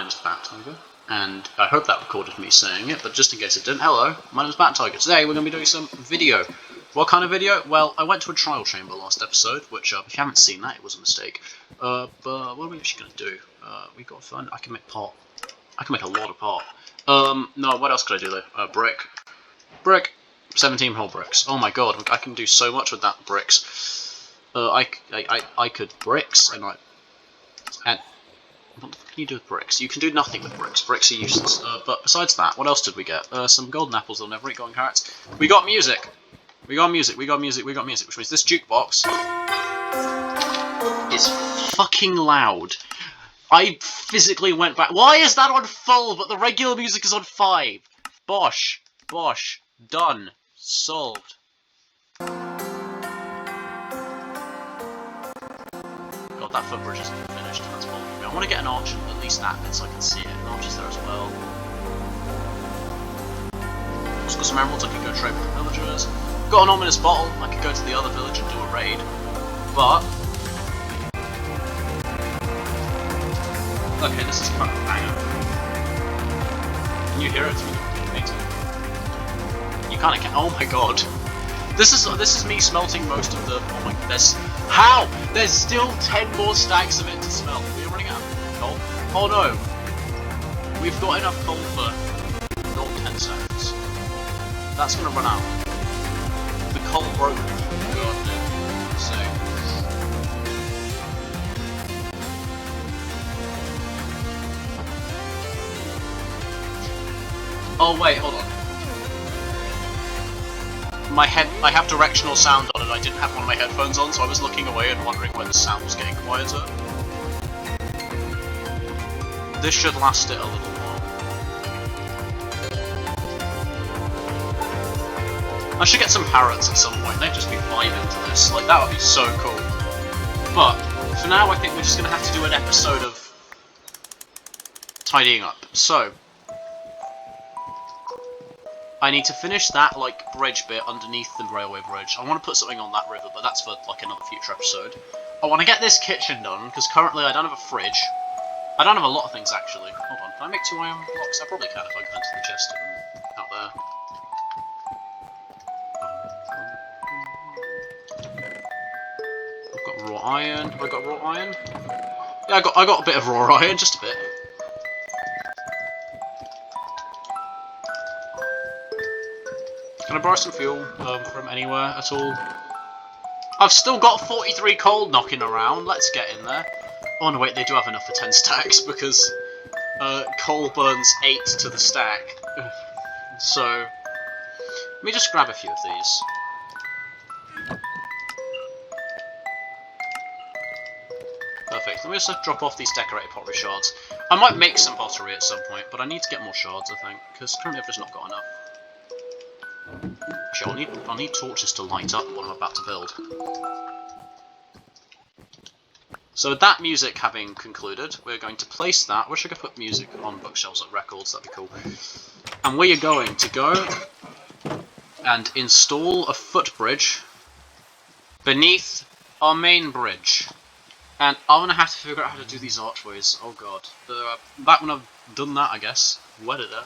is Bat Tiger, and I hope that recorded me saying it, but just in case it didn't, hello, my name is Bat Tiger. Today we're going to be doing some video. What kind of video? Well, I went to a trial chamber last episode, which, if you haven't seen that, it was a mistake. But what are we actually going to do? We got fun. I can make pot. I can make a lot of pot. No, what else could I do though? Brick. 17 whole bricks. Oh my god, I can do so much with that bricks. I could bricks, and what the fuck can you do with bricks? You can do nothing with bricks. Bricks are useless. But besides that, what else did we get? Some golden apples they'll never eat, golden carrots. We got music! We got music, which means this jukebox is fucking loud. I physically went back. Why is that on full, but the regular music is on 5? Bosh. Done. Solved. God, that footbridge isn't finished. That's bothering me. I want to get an arch, at least that bit, so I can see it. An arch is there as well. Just got some emeralds. I could go trade with the villagers. Got an ominous bottle. I could go to the other village and do a raid. But okay, this is kind of a banger. Can you hear it? You kind of can. Oh my god, this is me smelting most of the. Oh my goodness, how? There's still 10 more stacks of it to smelt. We're running out of coal. Oh no, we've got enough coal for not 10 seconds. That's gonna run out. The coal broke. God, dude. So. Oh wait, hold on. I have directional sound on and I didn't have one of my headphones on, so I was looking away and wondering when the sound was getting quieter. This should last it a little while. I should get some parrots at some point, they'd just be vibing to this, like that would be so cool. But, for now I think we're just going to have to do an episode of tidying up. So, I need to finish that, like, bridge bit underneath the railway bridge. I want to put something on that river, but that's for, like, another future episode. I want to get this kitchen done, because currently I don't have a fridge. I don't have a lot of things, actually. Hold on, can I make 2 iron blocks? I probably can if I go into the chest and out there. I've got raw iron. Have I got raw iron? Yeah, I got a bit of raw iron, just a bit. Can I borrow some fuel from anywhere at all? I've still got 43 coal knocking around. Let's get in there. Oh no, wait, they do have enough for 10 stacks because coal burns 8 to the stack. So let me just grab a few of these. Perfect. Let me just drop off these decorated pottery shards. I might make some pottery at some point, but I need to get more shards, I think, because currently I've just not got enough. Actually, I'll need torches to light up what I'm about to build. So with that music having concluded, we're going to place that. I wish I could put music on bookshelves like records, that'd be cool. And we are going to go and install a footbridge beneath our main bridge. And I'm going to have to figure out how to do these archways. Oh god. Back when I've done that, I guess. Where did I?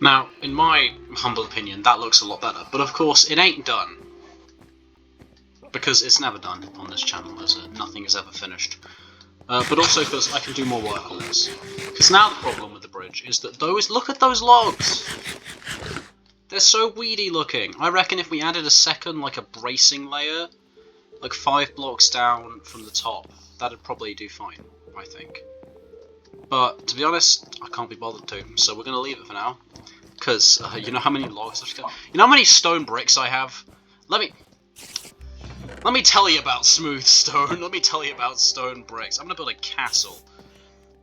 Now, in my humble opinion, that looks a lot better, but of course it ain't done. Because it's never done on this channel, as nothing is ever finished. But also because I can do more work on this. Because now the problem with the bridge is that look at those logs! They're so weedy looking. I reckon if we added a second, like a bracing layer, like 5 blocks down from the top, that'd probably do fine, I think. But, to be honest, I can't be bothered to, so we're going to leave it for now. Because, you know how many logs I've got? You know how many stone bricks I have? Let me tell you about smooth stone. Let me tell you about stone bricks. I'm going to build a castle.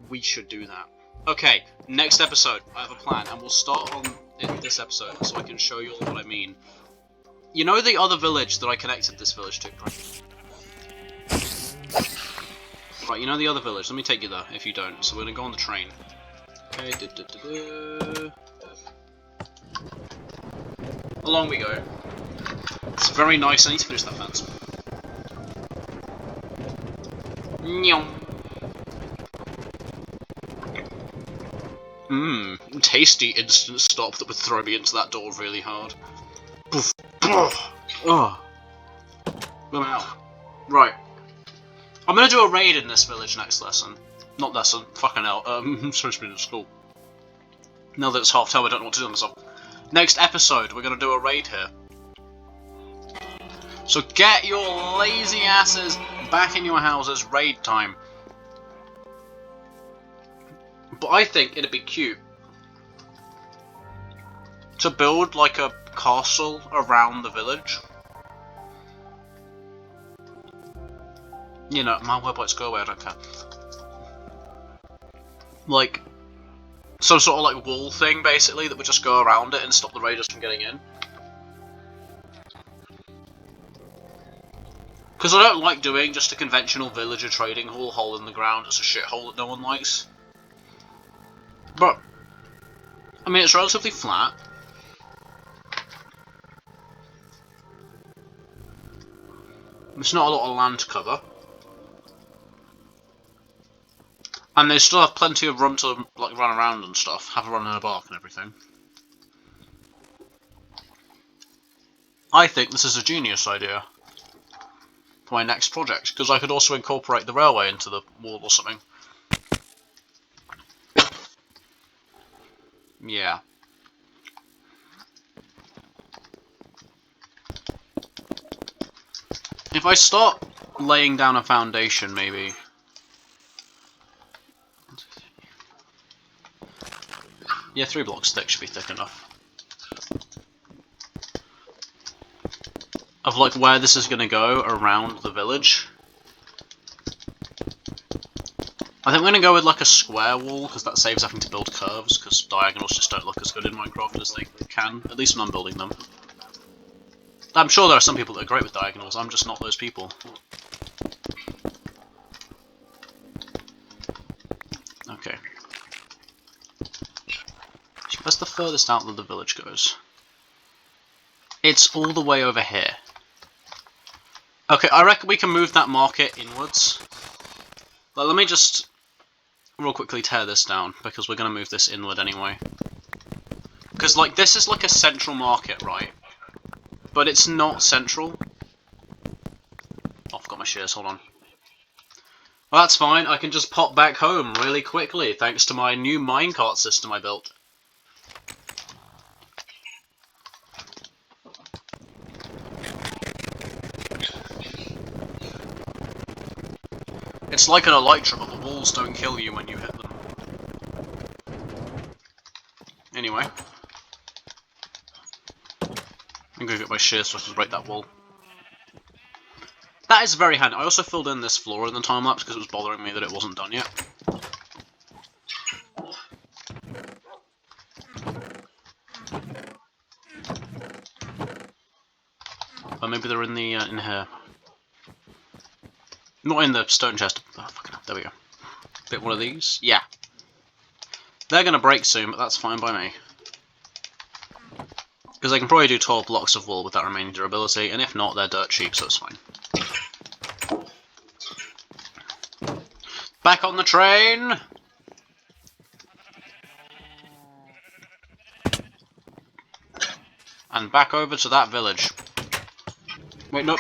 We should do that. Okay, next episode, I have a plan, and we'll start on this episode so I can show you all what I mean. You know the other village that I connected this village to, right? Right, you know the other village. Let me take you there, if you don't. So we're going to go on the train. Okay, along we go. It's very nice. I need to finish that fence. Mmm, tasty instant stop that would throw me into that door really hard. Poof. Oh. Right. I'm gonna do a raid in this village next lesson. Not lesson, fucking hell. I'm supposed to be in school. Now that it's half term, I don't know what to do with myself. Next episode, we're gonna do a raid here. So get your lazy asses back in your houses, raid time. But I think it'd be cute to build like a castle around the village. You know, my websites go away, I don't care. Like, some sort of like wall thing basically that would just go around it and stop the raiders from getting in. Because I don't like doing just a conventional villager trading hole in the ground. It's a shithole that no one likes. But, I mean, it's relatively flat. There's not a lot of land to cover. And they still have plenty of room to like run around and stuff. Have a run in a park and everything. I think this is a genius idea for my next project, because I could also incorporate the railway into the wall or something. Yeah. If I start laying down a foundation, maybe. Yeah, 3 blocks thick should be thick enough. Of like where this is going to go around the village. I think we're going to go with like a square wall, because that saves having to build curves, because diagonals just don't look as good in Minecraft as they can, at least when I'm building them. I'm sure there are some people that are great with diagonals, I'm just not those people. Okay. Where's the furthest out that the village goes? It's all the way over here. Okay, I reckon we can move that market inwards. But let me just real quickly tear this down, because we're going to move this inward anyway. Because, like, this is like a central market, right? But it's not central. Oh, I've got my shears, hold on. Well, that's fine, I can just pop back home really quickly, thanks to my new minecart system I built. It's like an elytra, but the walls don't kill you when you hit them. Anyway. I'm gonna get my shears so I can break that wall. That is very handy. I also filled in this floor in the time-lapse because it was bothering me that it wasn't done yet. Or maybe they're in the in here. Not in the stone chest. Oh, fucking hell. There we go. Bit one of these. Yeah. They're gonna break soon, but that's fine by me. Because I can probably do 12 blocks of wool with that remaining durability, and if not, they're dirt cheap, so it's fine. Back on the train! And back over to that village. Wait, no.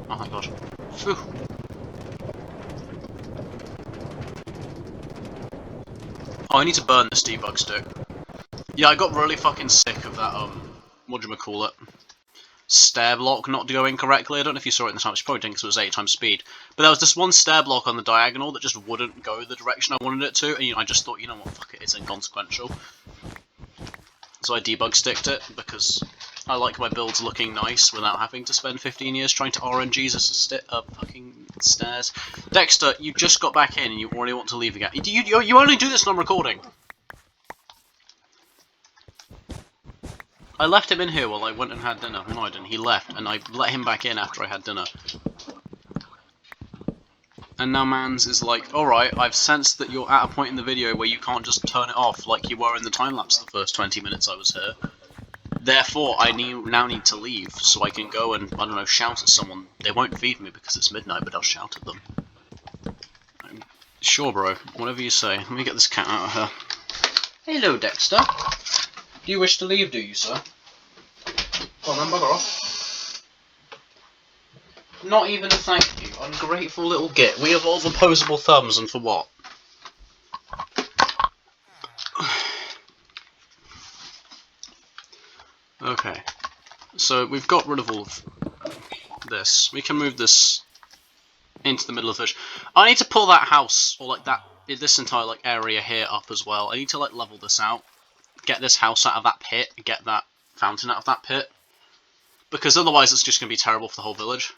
Oh my god. Phew. Oh, I need to burn this debug stick. Yeah, I got really fucking sick of that, whatchamacallit, stair block not going correctly. I don't know if you saw it in the time, you probably didn't because it was 8 times speed. But there was this one stair block on the diagonal that just wouldn't go the direction I wanted it to, and I just thought, you know what, fuck it, it's inconsequential. So I debug sticked it, because I like my builds looking nice without having to spend 15 years trying to RNGs as fucking stairs. Dexter, you just got back in and you already want to leave again. You only do this when I'm recording. I left him in here while I went and had dinner. No, I didn't. He left, and I let him back in after I had dinner. And now Mans is like, alright, I've sensed that you're at a point in the video where you can't just turn it off like you were in the time-lapse the first 20 minutes I was here. Therefore, I now need to leave, so I can go and, I don't know, shout at someone. They won't feed me because it's midnight, but I'll shout at them. Sure, bro. Whatever you say. Let me get this cat out of here. Hello, Dexter. Do you wish to leave, do you, sir? Go on then, bugger off. Not even a thank you. Ungrateful little git. We have all opposable thumbs, and for what? Okay. So, we've got rid of all of this. We can move this into the middle of the village. I need to pull that house, or like that, this entire like area here up as well. I need to like level this out. Get this house out of that pit, get that fountain out of that pit. Because otherwise it's just going to be terrible for the whole village.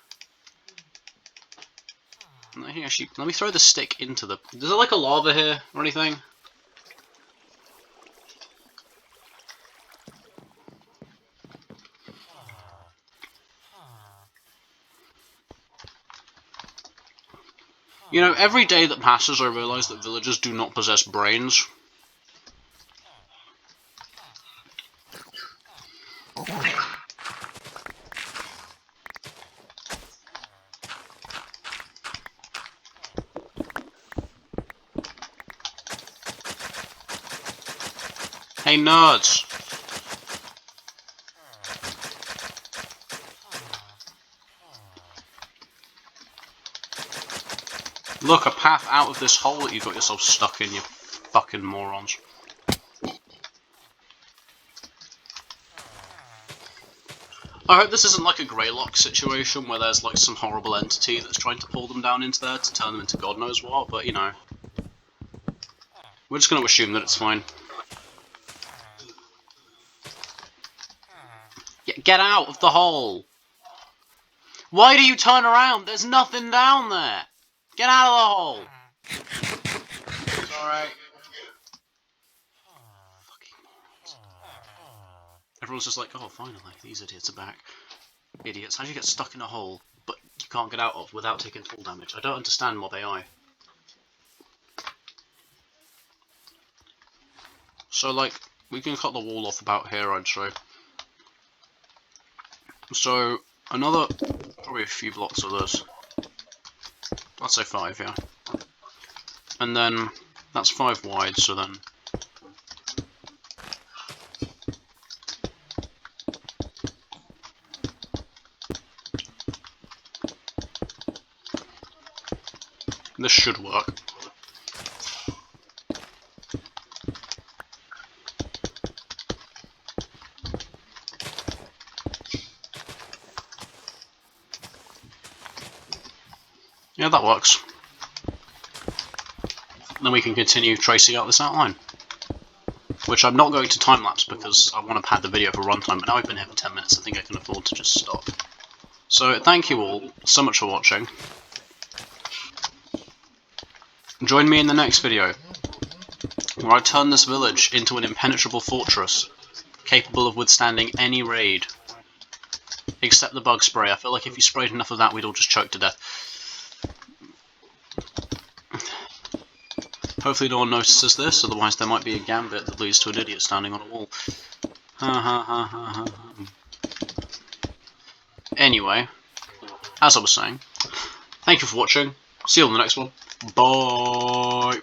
I think actually, let me throw the stick into the... Is there like a lava here or anything? You know, every day that passes I realise that villagers do not possess brains. Hey, nerds! Look, a path out of this hole that you got yourself stuck in, you fucking morons. I hope this isn't like a Greylock situation where there's like some horrible entity that's trying to pull them down into there to turn them into God knows what, but you know. We're just going to assume that it's fine. Get out of the hole! Why do you turn around? There's nothing down there! Get out of the hole! It's alright. Fucking morons. Everyone's just like, oh, finally, these idiots are back. Idiots. How do you get stuck in a hole, but you can't get out of without taking full damage? I don't understand Mob AI. So, like, we can cut the wall off about here, I'd say. So, another, probably a few blocks of this. I'd say 5, yeah. And then, that's 5 wide, so then... This should work. Yeah, that works. Then we can continue tracing out this outline. Which I'm not going to time-lapse because I want to pad the video for runtime, but now I've been here for 10 minutes, I think I can afford to just stop. So, thank you all so much for watching. Join me in the next video, where I turn this village into an impenetrable fortress, capable of withstanding any raid. Except the bug spray. I feel like if you sprayed enough of that, we'd all just choke to death. Hopefully no one notices this, otherwise there might be a gambit that leads to an idiot standing on a wall. Ha ha ha ha ha. Anyway, as I was saying, thank you for watching. See you on the next one. Bye!